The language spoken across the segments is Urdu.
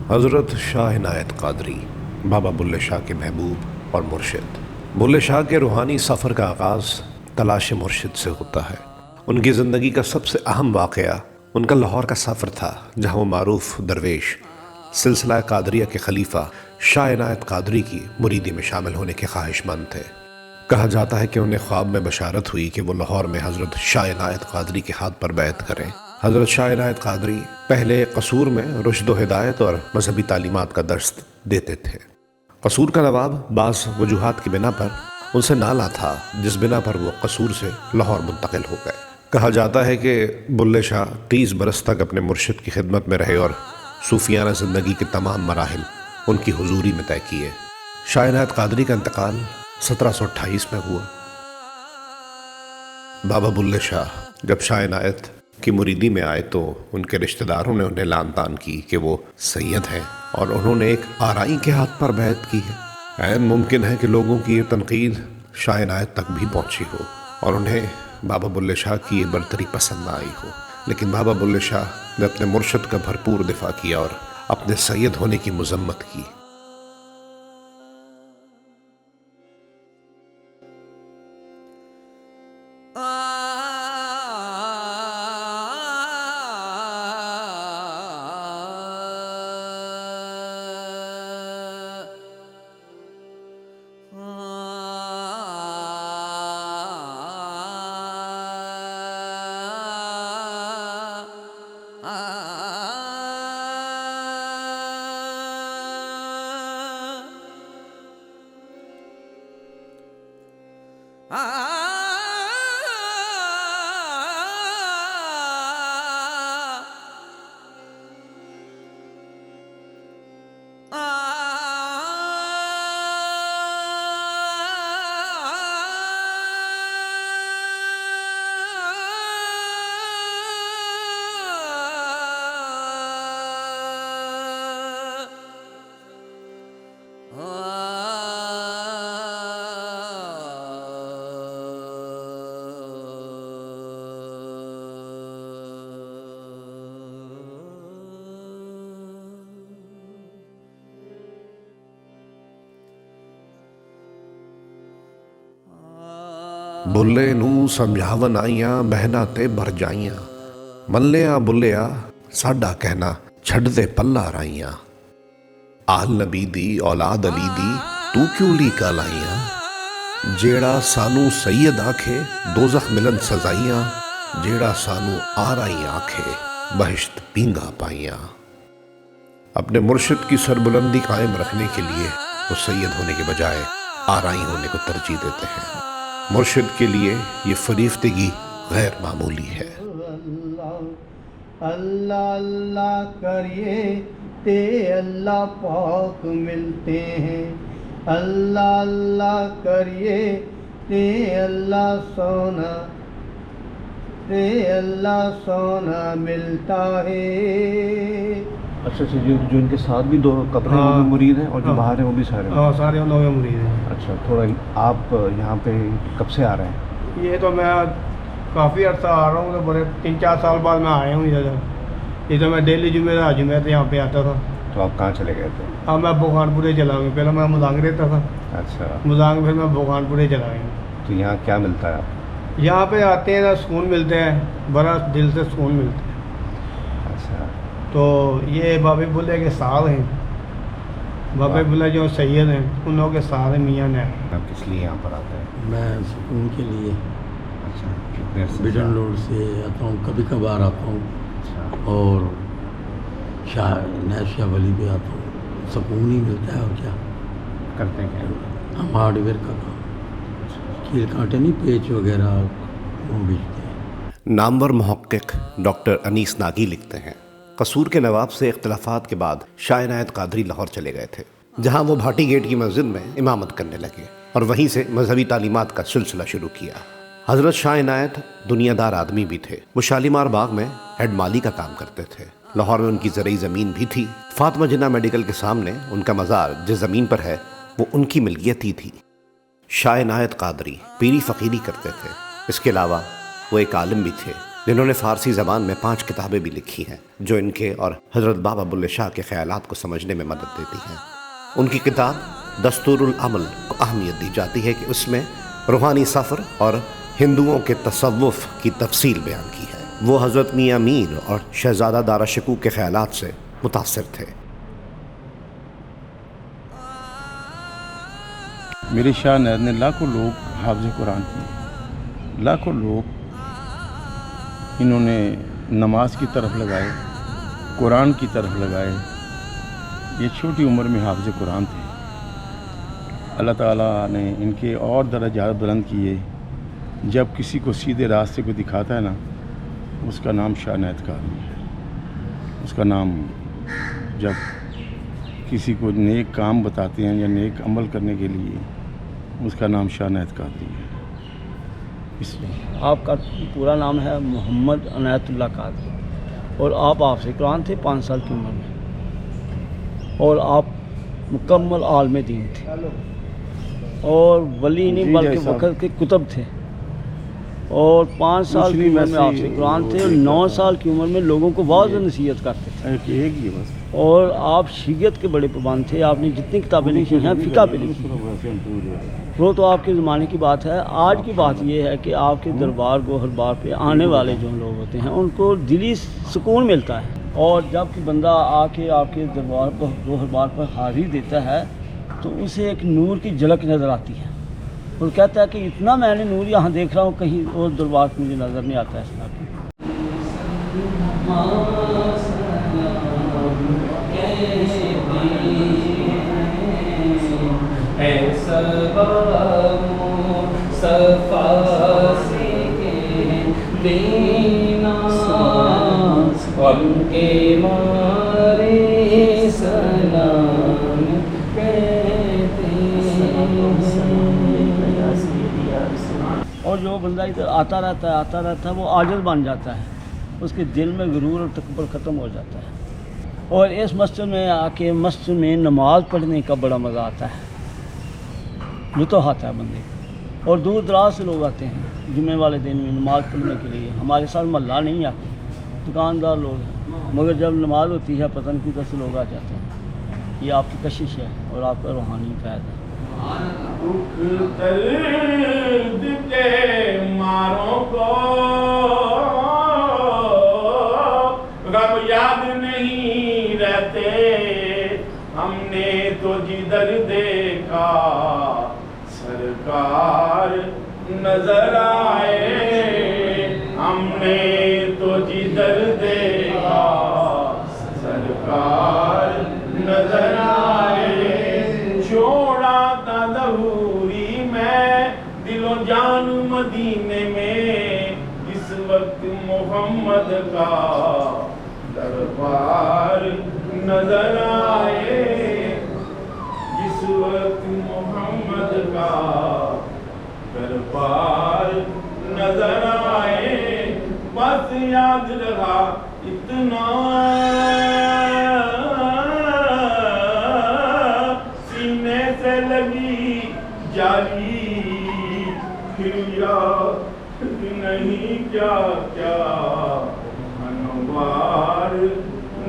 حضرت شاہ عنایت قادری بابا بلے شاہ کے محبوب اور مرشد۔ بلے شاہ کے روحانی سفر کا آغاز تلاش مرشد سے ہوتا ہے۔ ان کی زندگی کا سب سے اہم واقعہ ان کا لاہور کا سفر تھا، جہاں وہ معروف درویش سلسلہ قادریہ کے خلیفہ شاہ عنایت قادری کی مریدی میں شامل ہونے کے خواہش مند تھے۔ کہا جاتا ہے کہ انہیں خواب میں بشارت ہوئی کہ وہ لاہور میں حضرت شاہ عنایت قادری کے ہاتھ پر بیعت کریں۔ حضرت شاہ عنایت قادری پہلے قصور میں رشد و ہدایت اور مذہبی تعلیمات کا درس دیتے تھے۔ قصور کا نواب بعض وجوہات کی بنا پر ان سے نالاں تھا، جس بنا پر وہ قصور سے لاہور منتقل ہو گئے۔ کہا جاتا ہے کہ بلے شاہ 30 برس تک اپنے مرشد کی خدمت میں رہے اور صوفیانہ زندگی کے تمام مراحل ان کی حضوری میں طے کیے۔ شاہ عنایت قادری کا انتقال 1728 میں ہوا۔ بابا بلے شاہ جب شاہ عنایت کی مریدی میں آئے تو ان کے رشتہ داروں نے انہیں لعن طعن کی کہ وہ سید ہیں، اور انہوں نے ایک آرائی کے ہاتھ پر بیعت کی ہے۔ عین ممکن ہے کہ لوگوں کی یہ تنقید شاہ عنایت تک بھی پہنچی ہو اور انہیں بابا بلے شاہ کی یہ برتری پسند نہ آئی ہو، لیکن بابا بلے شاہ نے اپنے مرشد کا بھرپور دفاع کیا اور اپنے سید ہونے کی مذمت کی۔ بلے نو سمجھاون آئیاں بہنا تے بھر جائیاں، من لیا بلیا ساڈا کہنا چھڑ دے پلا رائیاں، آل نبی دی اولاد علی دی تو کیوں لی کالائیاں، جیڑا سانو سید آکھے دوزخ ملن سزائیاں، جیڑا سانو آرائی آکھے بہشت پینگا پائیاں۔ اپنے مرشد کی سربلندی قائم رکھنے کے لیے وہ سید ہونے کے بجائے آرائی ہونے کو ترجیح دیتے ہیں۔ مرشد کے لیے یہ فریفتگی غیر معمولی ہے۔ اللہ اللہ کریے تے اللہ پاک ملتے ہیں، اللہ اللہ کریے تے اللہ سونا ملتا ہے۔ اچھا جو ان کے ساتھ بھی 2 قبریں وہ بھی مرید ہیں، اور جو باہر ہیں وہ بھی سارے سارے ان لوگ مرید ہیں۔ اچھا، تھوڑا آپ یہاں پہ کب سے آ رہے ہیں؟ یہ تو میں کافی عرصہ آ رہا ہوں، تو بڑے 3-4 سال بعد میں آیا ہوں ادھر۔ یہ تو میں ڈیلی جمعہ سے یہاں پہ آتا تھا۔ تو آپ کہاں چلے گئے تھے؟ اب میں بھوگان پورے چلا گیا، پہلے میں مزانگ رہتا تھا۔ اچھا، مزانگ پھر میں بھوگان پورے چلا گیا۔ تو یہاں کیا ملتا ہے آپ؟ یہاں پہ آتے ہیں نا، سکون ملتے ہیں، بڑا دل سے سکون ملتا ہے۔ اچھا، تو یہ بابے بلے کے ساتھ ہیں، بابے بلے جو سید ہیں ان لوگوں کے ساتھ ہیں میاں نے۔ آپ کس لیے یہاں پر آتے ہیں؟ میں سکون کے لیے اچھا، کتنے عرصے سے؟ بجن روڈ سے آتا ہوں، کبھی کبھار آتا ہوں، اچھا، اور عنایت شاہ ولی پہ آتا ہوں، سکون ہی ملتا ہے۔ اور کیا کرتے ہیں کیا؟ ہم ہارڈ ویئر کا کام، کیل کانٹے نہیں، پیچ وغیرہ وہ بیچتے ہیں۔ نامور محقق ڈاکٹر انیس ناگی لکھتے ہیں، قصور کے نواب سے اختلافات کے بعد شاہ عنایت قادری لاہور چلے گئے تھے، جہاں وہ بھاٹی گیٹ کی مسجد میں امامت کرنے لگے اور وہیں سے مذہبی تعلیمات کا سلسلہ شروع کیا۔ حضرت شاہ عنایت دنیا دار آدمی بھی تھے۔ وہ شالیمار باغ میں ہیڈ مالی کا کام کرتے تھے۔ لاہور میں ان کی زرعی زمین بھی تھی۔ فاطمہ جناح میڈیکل کے سامنے ان کا مزار جس زمین پر ہے وہ ان کی ملکیت ہی تھی۔ شاہ عنایت قادری پیری فقیری کرتے تھے۔ اس کے علاوہ وہ ایک عالم بھی تھے۔ جنہوں نے فارسی زبان میں 5 کتابیں بھی لکھی ہیں جو ان کے اور حضرت بابا بلے شاہ کے خیالات کو سمجھنے میں مدد دیتی ہیں۔ ان کی کتاب دستور العمل کو اہمیت دی جاتی ہے کہ اس میں روحانی سفر اور ہندوؤں کے تصوف کی تفصیل بیان کی ہے۔ وہ حضرت میاں میر اور شہزادہ دارا شکوہ کے خیالات سے متاثر تھے۔ میرے شاہ نید نے لاکھوں لوگ حافظ قرآن کیے، لاکھوں لوگ انہوں نے نماز کی طرف لگائے، قرآن کی طرف لگائے۔ یہ چھوٹی عمر میں حافظ قرآن تھے۔ اللہ تعالیٰ نے ان کے اور درجات بلند کیے۔ جب کسی کو سیدھے راستے کو دکھاتا ہے نا، اس کا نام شاہ نید قادری ہے۔ اس کا نام جب کسی کو نیک کام بتاتے ہیں یا نیک عمل کرنے کے لیے، اس کا نام شاہ نید قادری ہے۔ اس لیے آپ کا پورا نام ہے محمد عنایت اللہ قادری، اور آپ حافظ قرآن تھے 5 سال کی عمر میں، اور آپ مکمل عالم دین تھے، اور ولی نہیں بلکہ وقت کے کتب تھے، اور 5 سال کی عمر میں حافظ قرآن تھے، اور 9 سال کی عمر میں لوگوں کو واضح نصیحت کرتے تھے، ایک ہی بس۔ اور آپ شریعت کے بڑے پابند تھے۔ آپ نے جتنی کتابیں لکھی ہیں فقہ پہ لکھی، وہ تو آپ کے زمانے کی بات ہے۔ آج کی بات یہ ہے کہ آپ کے دربار گوہر پہ آنے والے جو لوگ ہوتے ہیں ان کو دلی سکون ملتا ہے، اور جب کہ بندہ آ کے آپ کے دربار گوہر پر حاضری دیتا ہے تو اسے ایک نور کی جھلک نظر آتی ہے، اور کہتا ہے کہ اتنا میں نے نور یہاں دیکھ رہا ہوں، کہیں اور دربار کو مجھے نظر نہیں آتا ہے اس طرح کی۔ اور جو بندہ ادھر آتا رہتا ہے وہ عاجز بن جاتا ہے، اس کے دل میں غرور اور تکبر ختم ہو جاتا ہے، اور اس مسجد میں آ کے مسجد میں نماز پڑھنے کا بڑا مزہ آتا ہے، لطف آتا ہے بندے کو۔ اور دور دراز سے لوگ آتے ہیں جمعے والے دن میں نماز پڑھنے کے لیے۔ ہمارے ساتھ محلہ نہیں آتے، دکاندار لوگ ہیں، مگر جب نماز ہوتی ہے پتہ نہیں کدھر سے لوگ آ جاتے ہیں۔ یہ آپ کی کشش ہے اور آپ کا روحانی فیض ہے۔ درد کے ماروں کو غم یاد نہیں رہتے، ہم نے تو جدھر دیکھا سرکار نظر آئے، ہم نے تو جدھر دیکھا سرکار نظر آئے، چھوڑا تھا ظہوری میں دل و جان مدینے میں، اس وقت محمد کا دربار نظر آئے، جس وقت محمد کا دربار نظر آئے، بس یاد رہا اتنا سینے سے لگی جالی، پھر یاد نہیں کیا کیا انوار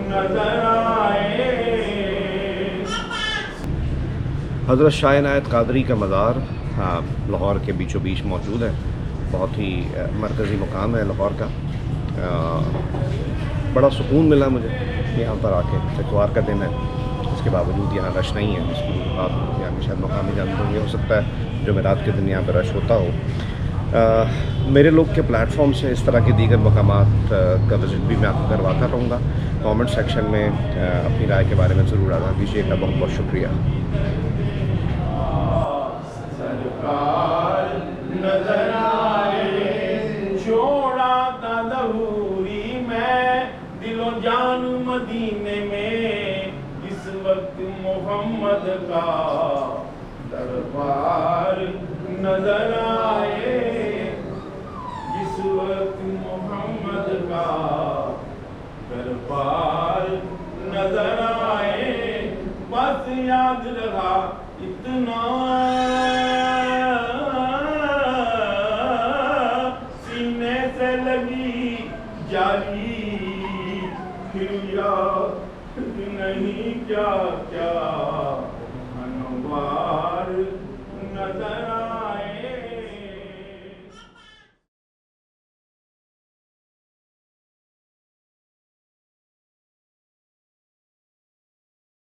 نظر آئے۔ حضرت شاہ عنایت قادری کا مزار لاہور کے بیچوں بیچ موجود ہے، بہت ہی مرکزی مقام ہے لاہور کا۔ بڑا سکون ملا مجھے یہاں پر آ کے۔ اتوار کا دن ہے، اس کے باوجود یہاں رش نہیں ہے، اس کی آپ یعنی شاید مقامی جانتے ہوں، یہ ہو سکتا ہے جو رات کے دن یہاں پہ رش ہوتا ہو۔ میرے لوگ کے پلیٹ فارم سے اس طرح کے دیگر مقامات کا وزٹ بھی میں آپ کو کرواتا رہوں گا۔ کامنٹ سیکشن میں اپنی رائے کے بارے میں ضرور آگاہ دیجیے گا۔ بہت بہت شکریہ۔ سرکار نظر آئے، چھوڑا تھا ظہوری میں دل و جان مدینے میں، اس وقت محمد کا دربار نظر آئے، جس وقت محمد کا دربار نظر آئے، بس یاد رہا اتنا سینے سے لگی آئی پھر یاد نہیں کیا کیا